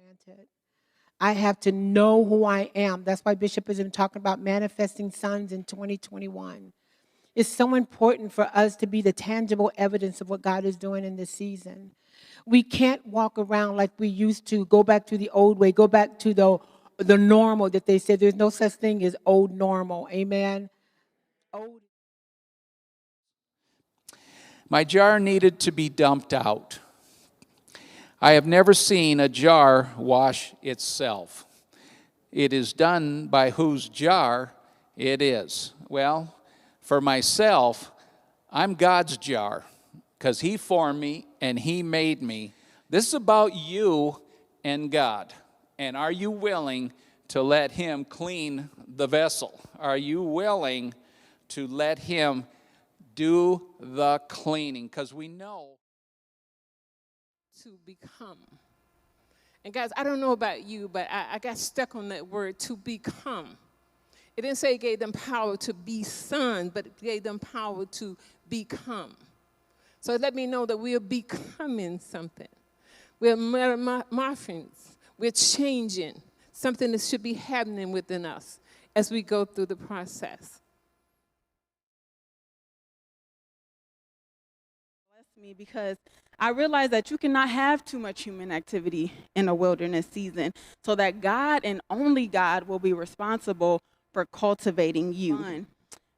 granted. I have to know who I am. That's why Bishop has been talking about manifesting sons in 2021. It's so important for us to be the tangible evidence of what God is doing in this season. We can't walk around like we used to, go back to the old way, go back to the normal that they said. There's no such thing as old normal. Amen? Old. My jar needed to be dumped out. I have never seen a jar wash itself. It is done by whose jar it is. Well, for myself, I'm God's jar because He formed me and He made me. This is about you and God. And are you willing to let Him clean the vessel? Are you willing to let Him do the cleaning? Because we know to become. And guys, I don't know about you, but I got stuck on that word, to become. It didn't say it gave them power to be sons, but it gave them power to become. So it let me know that we're becoming something. We're morphing. We're changing. Something that should be happening within us as we go through the process. Bless me, because I realize that you cannot have too much human activity in a wilderness season, so that God and only God will be responsible for cultivating you.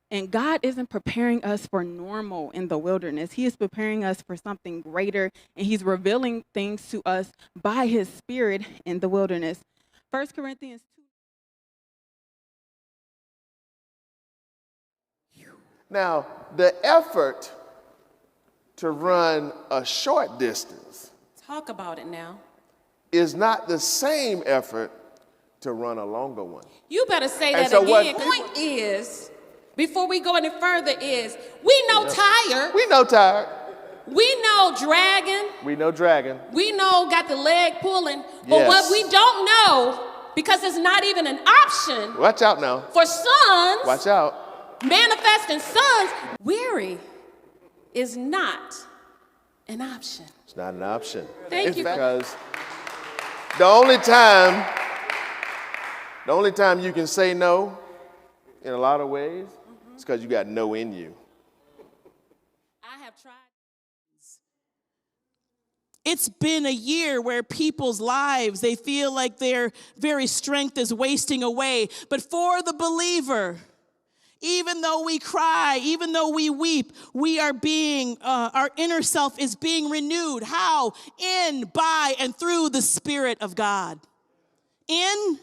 And God isn't preparing us for normal in the wilderness. He is preparing us for something greater, and He's revealing things to us by His Spirit in the wilderness. 1 Corinthians 2. Now, the effort to run a short distance Talk about it now. is not the same effort to run a longer one. You better say And that so again. what Point is, before we go any further, is we know tired. We know tired. We know dragon. We know dragon. We know got the leg pulling. But Yes. what we don't know, because it's not even an option Watch out now. for sons, Watch out. manifesting sons, weary is not an option. It's not an option. Thank you. Because the only time you can say no in a lot of ways is because you got no in you. I have tried. It's been a year where people's lives, they feel like their very strength is wasting away. But for the believer, even though we cry, even though we weep, we are being, our inner self is being renewed. How? In, by, and through the Spirit of God. In,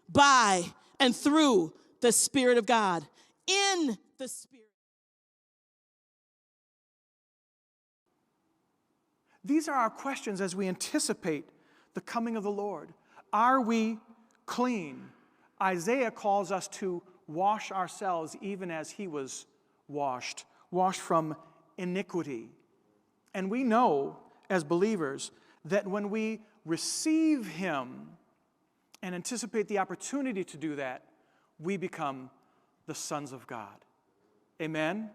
by, and through the Spirit of God. In the Spirit. These are our questions as we anticipate the coming of the Lord. Are we clean? Isaiah calls us to wash ourselves even as he was washed from iniquity. And we know as believers that when we receive him and anticipate the opportunity to do that, we become the sons of God. Amen?